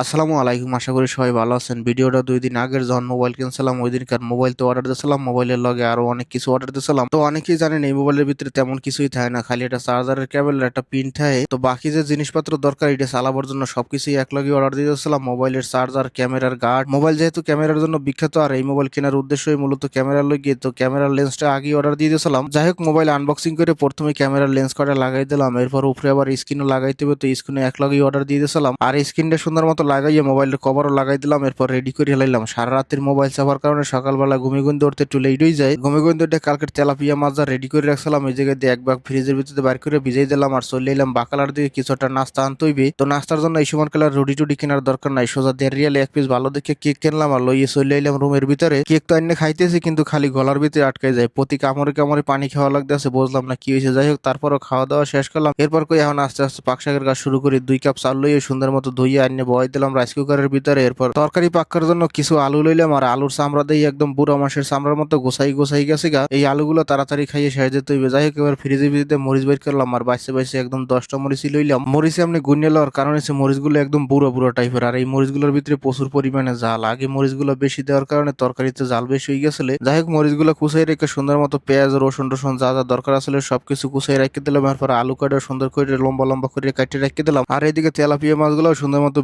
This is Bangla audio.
আসসালামু আলাইকুম, আশা করি সবাই ভালো আছেন। ভিডিওটা 2 দিন আগের যখন মোবাইল কিনছিলাম ওই দিনকার মোবাইল তো অর্ডার দিয়েছিলাম, মোবাইলের লগে আরো অনেক কিছু অর্ডার দিয়েছিলাম। তো অনেকেই জানেন এই মোবাইলের ভিতরে তেমন কিছুই থাকে না, খালি একটা চার্জারের কেবল একটা পিন থাকে। তো বাকি যে জিনিসপত্র দরকার এটা চালাবার জন্য সবকিছুই এক লগে অর্ডার দিয়ে দিয়েছিলাম। মোবাইলের চার্জার, ক্যামেরার গার্ড, মোবাইল যেহেতু ক্যামেরার জন্য বিখ্যাত আর এই মোবাইল কেনার উদ্দেশ্যই মূলত ক্যামেরার লগে, তো ক্যামেরার লেন্সটা আগেই অর্ডার দিয়ে দিয়েছিলাম। যাই হোক, মোবাইল আনবক্সিং করে প্রথমে ক্যামেরার লেন্স কটা লাগাই দিলাম, এরপর উপরে আবার স্ক্রিনও লাগাইতে হবে, তো স্ক্রিনে এক লগেই অর্ডার দিয়ে দিয়েছিলাম। আর স্ক্রিনটা সুন্দর মতো লাগাইয়ে মোবাইলের কভারও লাগাই দিলাম, এরপর রেডি করে হেলাইলাম। সারা রাতের মোবাইল চাপার কারণে সকালবেলা ঘুমে গুন্দে উঠতে একটু লেটই যায়। ঘুমে গুন্দে উঠে কালকের তেলাপিয়া মাছ যা রেডি করে রাখছিলাম এই জায়গায় দিয়ে এক ব্যাগ ফ্রিজের ভিতরে বাইর করে ভিজাই দিলাম আর চলে এলাম বাকালার দিকে কিছুটা নাস্তা আনতে হইবে। তো নাস্তার জন্য এই সময় কালার রুটি টুটি কেনার দরকার নাই, সোজা 1.5 রিয়ালে এক পিস ভালো দেখে কেক কিনলাম আর লইয়ে চলে এলাম রুমের ভিতরে। কেক তো এনে খাইতেছি কিন্তু খালি গলার ভিতরে আটকে যায়, প্রতি কামড়ে কামড়ে পানি খাওয়া লাগতেছে, বুঝলাম না কি হয়েছে। যাই হোক, তারপরও খাওয়া দাওয়া শেষ করলাম। এরপর কই এখন আস্তে আস্তে পাক শাকের কাজ শুরু করি। 2 কাপ চাল লইয়ে সুন্দর মতো ধুইয়ে আনিয়ে বয় দিলাম রাইস কুকারের ভিতরে। এরপর তরকারি পাকার জন্য কিছু আলু লইলাম আর আলুর চামড়া দিয়ে একদম বুড়া মাসের চামড়ার মতো গোছাই গোছাই গেছে গা। এই আলুগুলো তাড়াতাড়ি খাইয়ে শেষ যেতে হইবে। যাই হোক, এবার ফ্রিজের ভিতরে মরিচ বের করলাম আর বাইসে বাইসে একদম 10টা মরিচই লইলাম। মরিচে আপনি গুনিয়ে লওয়ার কারণ হচ্ছে মরিচগুলো একদম বুড়ো বুড়ো টাইপের আর এই মরিচগুলোর ভিতরে প্রচুর পরিমাণে জাল। আগে মরিচগুলো বেশি দেওয়ার কারণে তরকারিতে জাল বেশি হয়ে গেছিল। যাই হোক, মরিচগুলো কুচাই রেখে সুন্দর মতো পেঁয়াজ, রসুন টসুন যা যা দরকার আসলে সবকিছু কুচাই রেখে দিলাম। এরপর আলু কাটা সুন্দর করে লম্বা লম্বা করে কাটিয়ে রেখে দিলাম আর এদিকে তেলাপিয়া মাছগুলো সুন্দর মতো